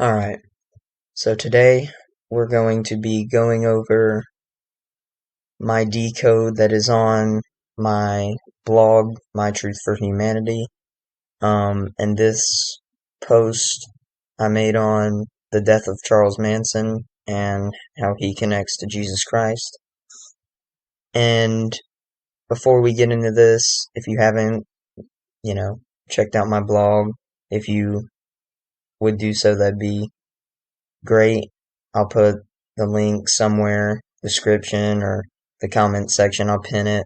Alright, so today we're going to be going over my decode that is on my blog, My Truth for Humanity. And this post I made on the death of Charles Manson and how he connects to Jesus Christ. And before we get into this, if you haven't, checked out my blog, if you would do so, that'd be great. I'll put the link somewhere, description or the comment section. I'll pin it.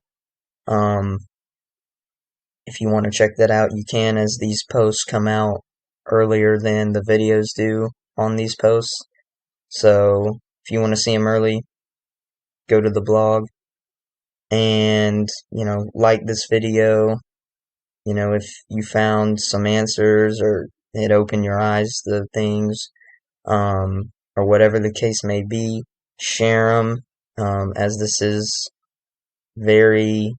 Um, if you want to check that out, you can, as these posts come out earlier than the videos do on these posts. So if you want to see them early, go to the blog and, like this video. If you found some answers or it opened your eyes to things, or whatever the case may be, share them, as this is very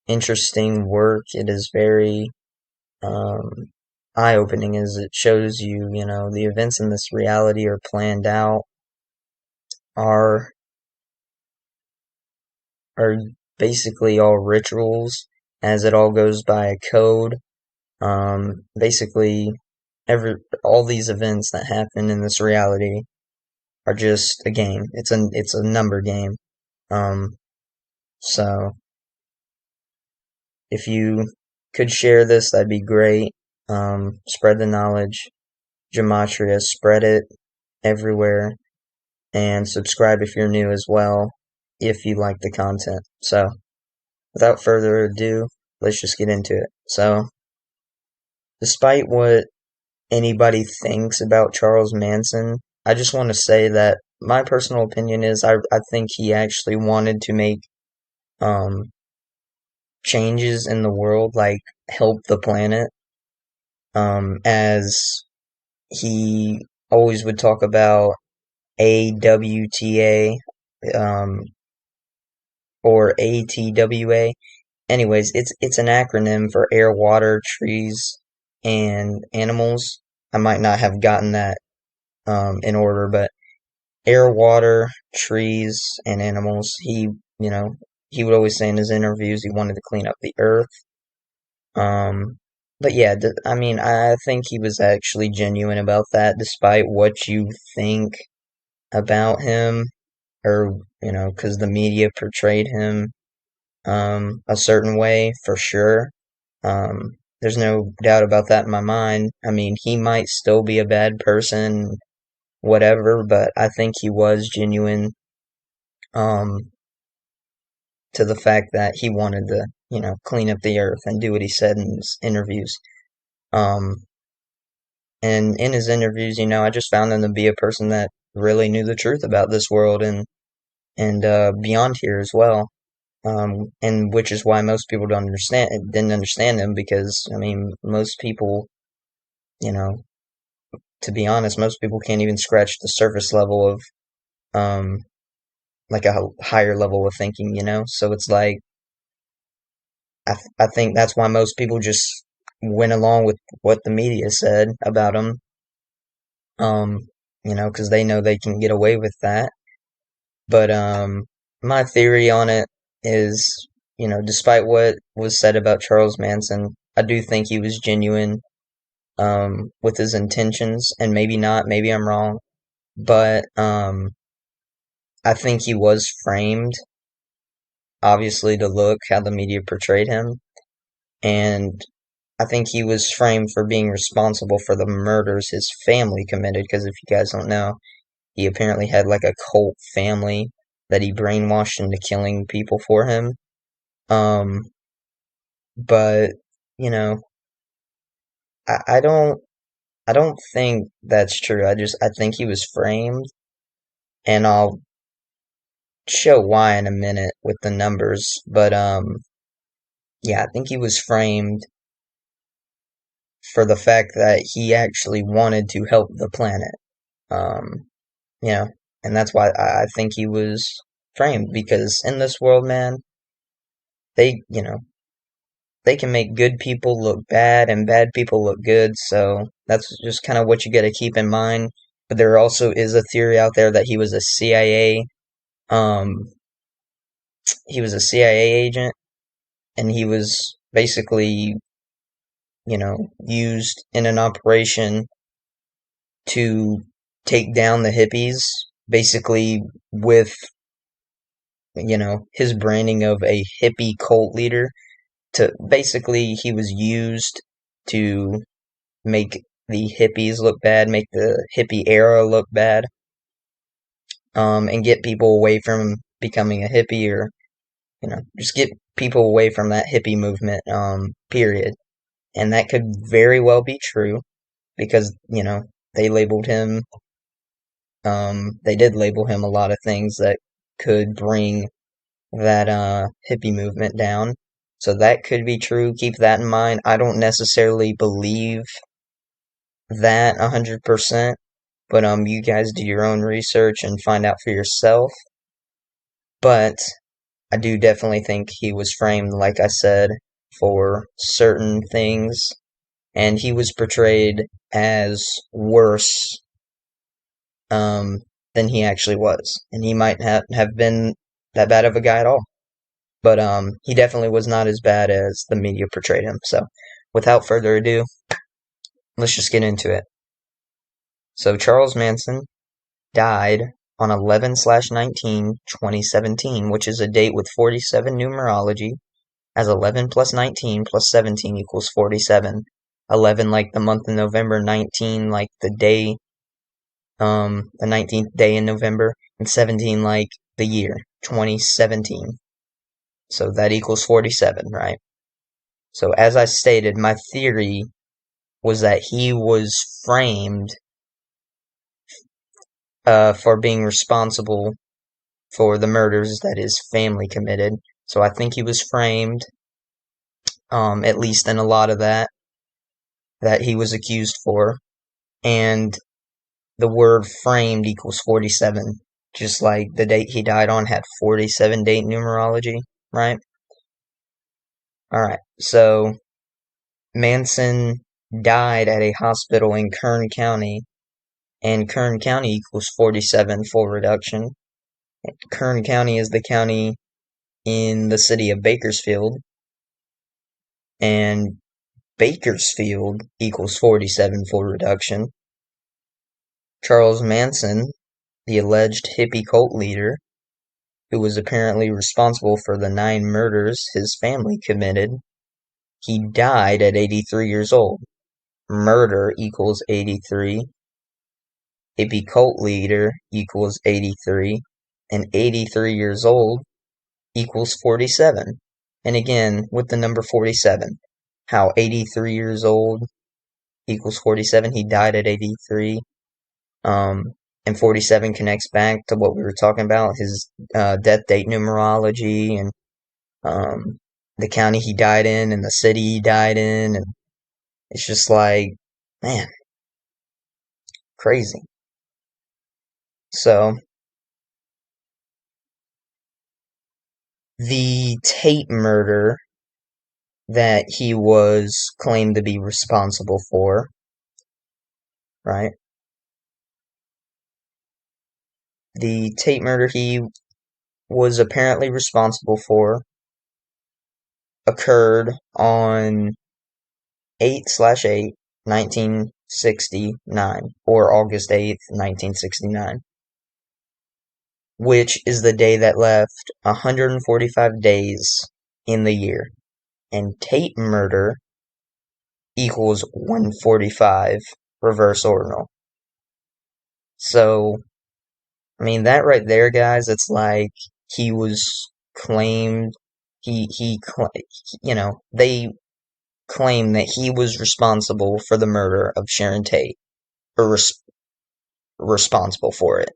interesting work. It is very eye-opening, as it shows you, the events in this reality are planned out, are are basically all rituals, as it all goes by a code. Basically, all these events that happen in this reality are just a game. It's a number game. Um, so if you could share this, that'd be great. Spread the knowledge. Gematria, spread it everywhere. And subscribe if you're new as well, if you like the content. So, without further ado, let's just get into it. So, despite what anybody thinks about Charles Manson, I just want to say that my personal opinion is I think he actually wanted to make um, changes in the world, like help the planet, as he always would talk about AWTA, um, or ATWA. Anyways, it's an acronym for air, water, trees, and animals. I might not have gotten that in order, but air, water, trees, and animals. He would always say in his interviews he wanted to clean up the earth. But yeah, I mean, I think he was actually genuine about that, despite what you think about him, or, because the media portrayed him, a certain way, for sure. There's no doubt about that in my mind. I mean, he might still be a bad person, whatever, but I think he was genuine, um, to the fact that he wanted to, clean up the earth and do what he said in his interviews. Um, and in his interviews, I just found him to be a person that really knew the truth about this world and beyond here as well. And which is why most people didn't understand him, because, I mean, most people, you know, to be honest, most people can't even scratch the surface level of, um, like a higher level of thinking, So it's like, I think that's why most people just went along with what the media said about him, um, because they know they can get away with that. But, my theory on it is, despite what was said about Charles Manson, I do think he was genuine, with his intentions, and maybe not, maybe I'm wrong, but, I think he was framed, obviously, to look how the media portrayed him, and I think he was framed for being responsible for the murders his family committed, because if you guys don't know, he apparently had like a cult family that he brainwashed into killing people for him. Um, but, you know, I don't think that's true. I think he was framed, and I'll show why in a minute with the numbers. But, yeah, I think he was framed for the fact that he actually wanted to help the planet. Um, you know, and that's why I think he was framed, because in this world, man, they, they can make good people look bad and bad people look good, so that's just kind of what you got to keep in mind. But there also is a theory out there that um, he was a CIA agent, and he was basically, used in an operation to take down the hippies, basically with, his branding of a hippie cult leader. To basically, he was used to make the hippies look bad, make the hippie era look bad, and get people away from becoming a hippie, or just get people away from that hippie movement, period. And that could very well be true because they labeled him. They did label him a lot of things that could bring that hippie movement down. So that could be true. Keep that in mind. I don't necessarily believe that 100%, but you guys do your own research and find out for yourself. But I do definitely think he was framed, like I said, for certain things, and he was portrayed as worse um, than he actually was, and he might have been that bad of a guy at all. But he definitely was not as bad as the media portrayed him. So, without further ado, let's just get into it. So, Charles Manson died on 11/19/2017, which is a date with 47 numerology, as 11 plus 19 plus 17 equals 47. 11 like the month of November, 19 like the 19th day in November, and 17 like the year, 2017. So that equals 47, right? So as I stated, my theory was that he was framed for being responsible for the murders that his family committed. So I think he was framed, at least in a lot of that he was accused for. And the word framed equals 47, just like the date he died on had 47 date numerology, right? Alright, so Manson died at a hospital in Kern County, and Kern County equals 47 full reduction. Kern County is the county in the city of Bakersfield, and Bakersfield equals 47 full reduction. Charles Manson, the alleged hippie cult leader, who was apparently responsible for the 9 murders his family committed, he died at 83 years old. Murder equals 83. Hippie cult leader equals 83. And 83 years old equals 47. And again, with the number 47, how 83 years old equals 47. He died at 83. And 47 connects back to what we were talking about, his death date numerology, and the county he died in, and the city he died in, and it's just like, man, crazy. So, the Tate murder that he was claimed to be responsible for, right? The Tate murder he was apparently responsible for occurred on 8/8, 1969, or August 8th, 1969, which is the day that left 145 days in the year. And Tate murder equals 145 reverse ordinal. So, I mean, that right there, guys, it's like he was claimed, they claim that he was responsible for the murder of Sharon Tate, or responsible for it,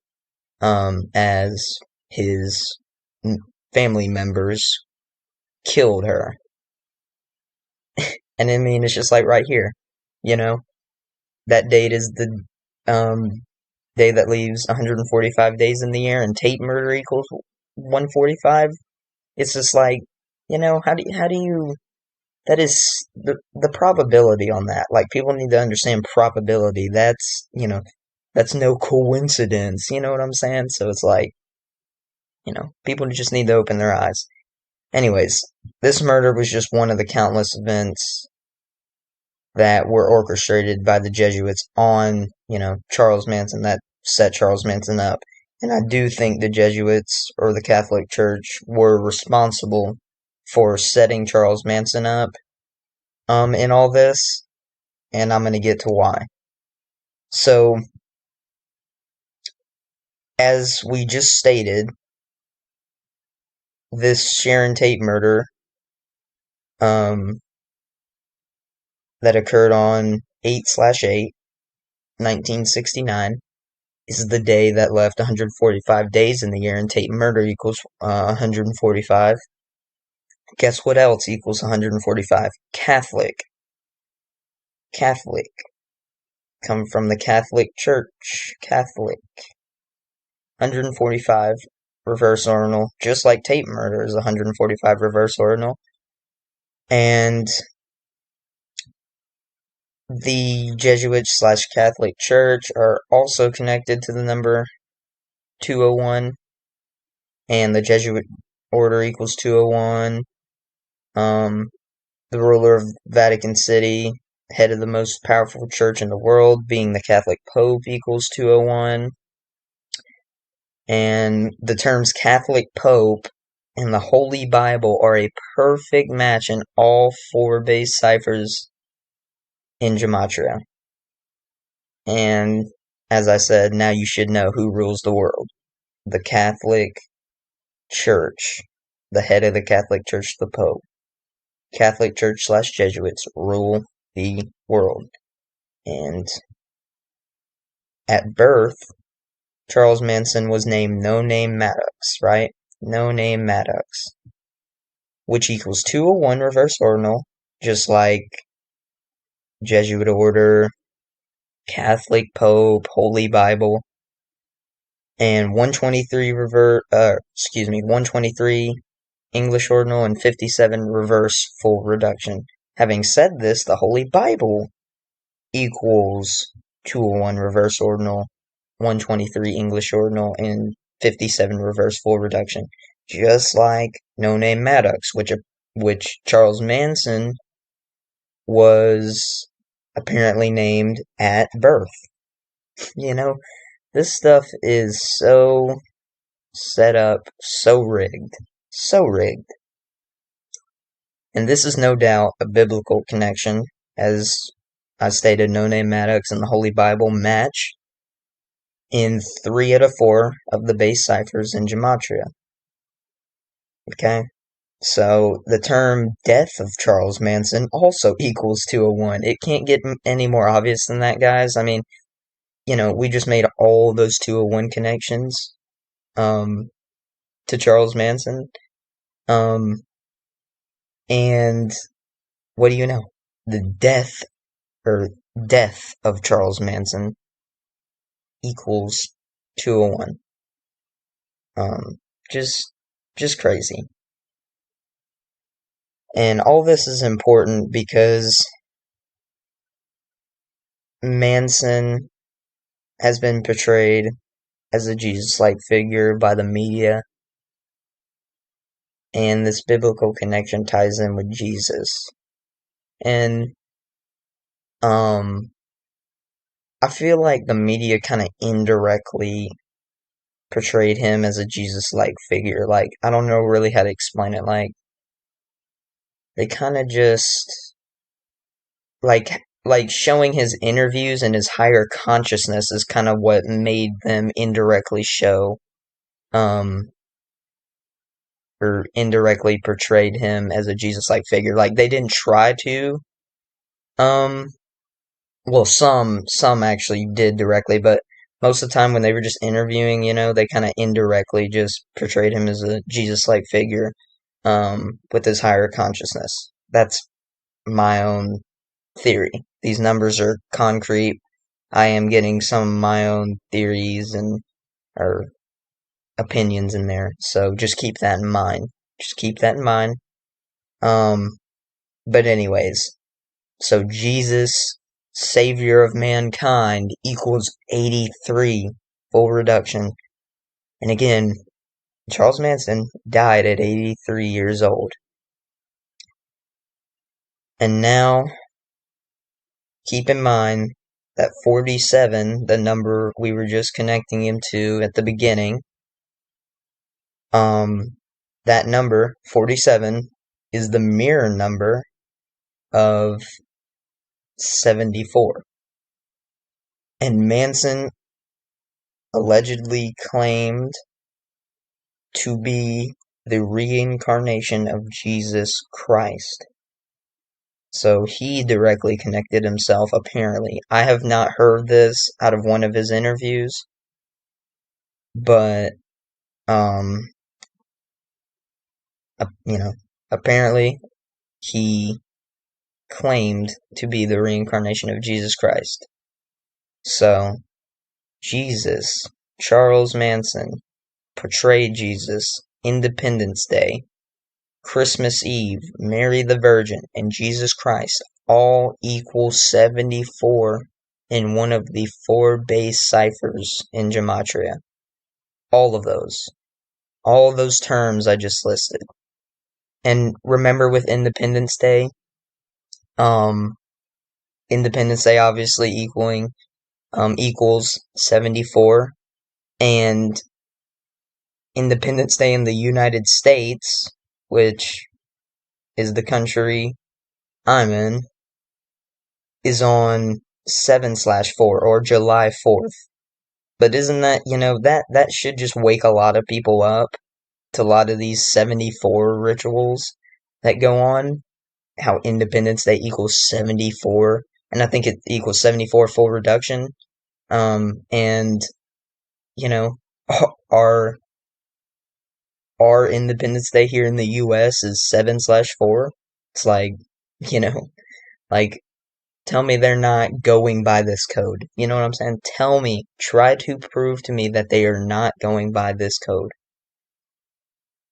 as his family members killed her. And I mean, it's just like right here, you know, that date is the day that leaves 145 days in the year, and Tate murder equals 145. It's just like, how do you that is the probability on that. Like, people need to understand probability. That's no coincidence. You know what I'm saying? So it's like, people just need to open their eyes. Anyways, this murder was just one of the countless events that were orchestrated by the Jesuits on, Charles Manson, that set Charles Manson up. And I do think the Jesuits or the Catholic Church were responsible for setting Charles Manson up in all this, and I'm going to get to why. So, as we just stated, this Sharon Tate murder um, that occurred on 8/8, 1969, is the day that left 145 days in the year, and Tate murder equals 145. Guess what else equals 145? Catholic. Catholic. Come from the Catholic Church. Catholic. 145 reverse ordinal, just like Tate murder is 145 reverse ordinal. And the Jesuit/Catholic Church are also connected to the number 201, and the Jesuit order equals 201. The ruler of Vatican City, head of the most powerful church in the world, being the Catholic Pope, equals 201. And the terms Catholic Pope and the Holy Bible are a perfect match in all four base ciphers in Gematria. And, as I said, now you should know who rules the world. The Catholic Church. The head of the Catholic Church, the Pope. Catholic Church/Jesuits rule the world. And at birth, Charles Manson was named No Name Maddox, right? No Name Maddox. Which equals 201 reverse ordinal, just like Jesuit order, Catholic Pope, Holy Bible, and 123 English ordinal and 57 reverse full reduction. Having said this, the Holy Bible equals 201 reverse ordinal, 123 English ordinal, and 57 reverse full reduction. Just like No Name Maddox, which Charles Manson was apparently named at birth. This stuff is so set up, so rigged. So rigged. And this is no doubt a biblical connection, as I stated. No Name Maddox and the Holy Bible match in 3 out of 4 of the base ciphers in Gematria. Okay? So, the term death of Charles Manson also equals 201. It can't get any more obvious than that, guys. I mean, we just made all those 201 connections to Charles Manson. And what do you know? The death of Charles Manson equals 201. Just crazy. And all this is important because Manson has been portrayed as a Jesus-like figure by the media, and this biblical connection ties in with Jesus. And, I feel like the media kind of indirectly portrayed him as a Jesus-like figure. Like, I don't know really how to explain it. Like, they kind of just, like showing his interviews and his higher consciousness is kind of what made them indirectly show, or indirectly portrayed him as a Jesus-like figure. Like, they didn't try to, well, some actually did directly, but most of the time when they were just interviewing, they kind of indirectly just portrayed him as a Jesus-like figure, with his higher consciousness. That's my own theory. These numbers are concrete. I am getting some of my own theories and or opinions in there, so just keep that in mind. Just keep that in mind. But anyways, so Jesus, Savior of mankind, equals 83, full reduction. And again, Charles Manson died at 83 years old. And now, keep in mind that 47, the number we were just connecting him to at the beginning, that number, 47, is the mirror number of 74. And Manson allegedly claimed to be the reincarnation of Jesus Christ. So he directly connected himself, apparently. I have not heard this out of one of his interviews, but, apparently he claimed to be the reincarnation of Jesus Christ. So, Jesus, Charles Manson, portrayed Jesus, Independence Day, Christmas Eve, Mary the Virgin, and Jesus Christ all equal 74 in one of the 4 base ciphers in Gematria. All of those. All of those terms I just listed. And remember with Independence Day, Independence Day obviously equals 74, and Independence Day in the United States, which is the country I'm in, is on 7/4 or July 4th. But isn't that, that should just wake a lot of people up to a lot of these 74 rituals that go on? How Independence Day equals 74, and I think it equals 74 full reduction. And, you know, our Independence Day here in the US is 7/4. It's like, you know, like, tell me they're not going by this code. You know what I'm saying? Tell me, try to prove to me that they are not going by this code.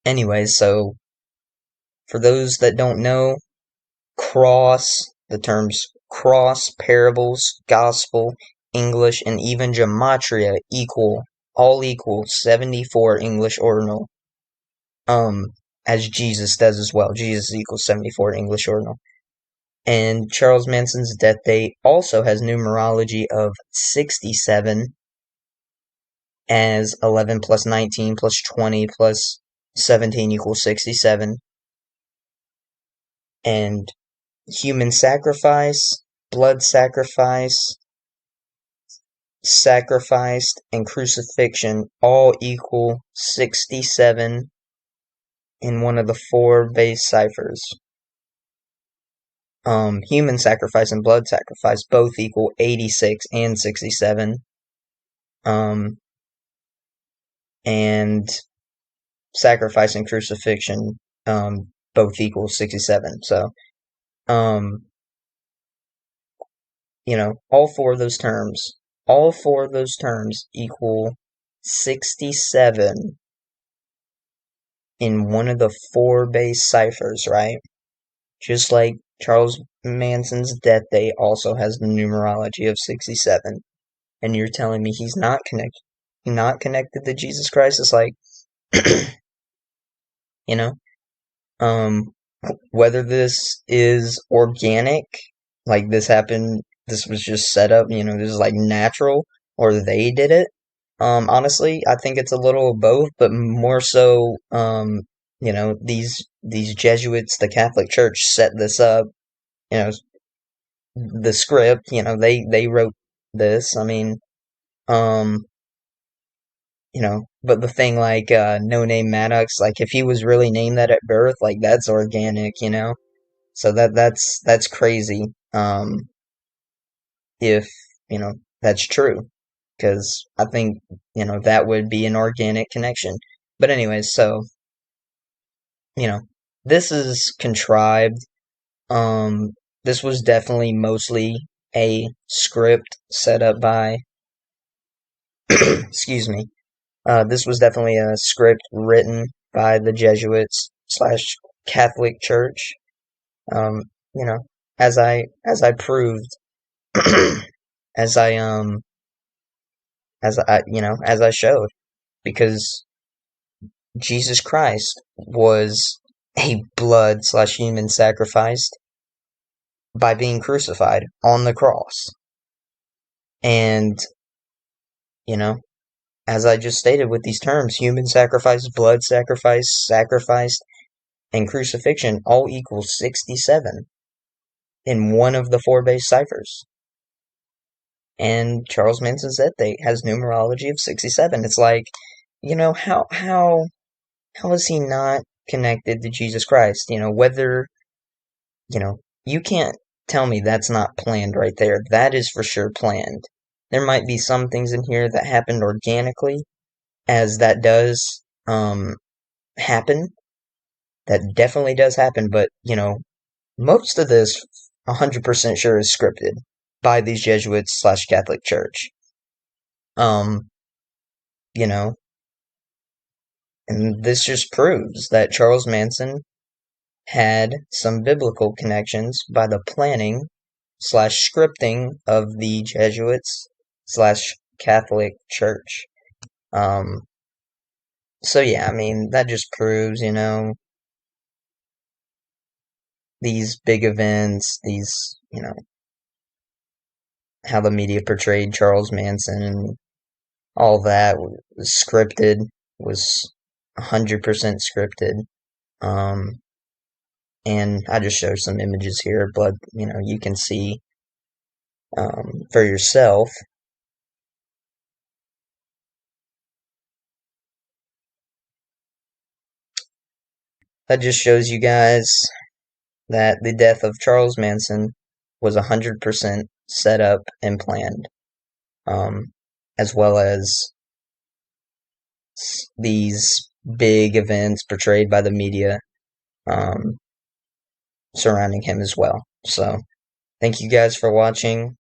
Anyways, so, for those that don't know, the terms cross, parables, gospel, English, and even gematria all equal 74 English ordinal. As Jesus does as well. Jesus equals 74 English ordinal. And Charles Manson's death date also has numerology of 67, as 11 plus 19 plus 20 plus 17 equals 67. And human sacrifice, blood sacrificed, and crucifixion all equal 67 in one of the 4 base ciphers. Human sacrifice and blood sacrifice both equal 86 and 67. And sacrifice and crucifixion, both equal 67. So, all 4 of those terms equal 67 in one of the 4 base ciphers, right? Just like Charles Manson's death date also has the numerology of 67. And you're telling me he's not connected to Jesus Christ? It's like, whether this is organic, like this was just set up, this is like natural, or they did it. Honestly, I think it's a little of both, but more so, these Jesuits, the Catholic Church set this up, the script, they wrote this. I mean, but the thing like, No Name Maddox, like if he was really named that at birth, like that's organic, So that's crazy. If, that's true. Because I think, that would be an organic connection. But anyways, so, this is contrived. This was definitely mostly a script set up by, excuse me, this was definitely a script written by the Jesuits / Catholic Church. you know, as I proved, as I, as I showed, because Jesus Christ was a blood slash human sacrifice by being crucified on the cross. And, you know, as I just stated with these terms, human sacrifice, blood sacrifice, sacrificed, and crucifixion all equal 67 in one of the four base ciphers. And Charles Manson's ethate has numerology of 67. It's like, how is he not connected to Jesus Christ? Whether, you can't tell me that's not planned right there. That is for sure planned. There might be some things in here that happened organically, as that does happen. That definitely does happen, but, most of this 100% sure is scripted by these Jesuits slash Catholic Church. Um, you know, and this just proves that Charles Manson had some biblical connections by the planning slash scripting of the Jesuits slash Catholic Church. Um, so yeah, I mean, that just proves, these big events, how the media portrayed Charles Manson and all that was scripted, was 100% scripted. Um, and I just show some images here, but, you can see, for yourself. That just shows you guys that the death of Charles Manson was 100% set up and planned, as well as these big events portrayed by the media surrounding him as well. So, thank you guys for watching.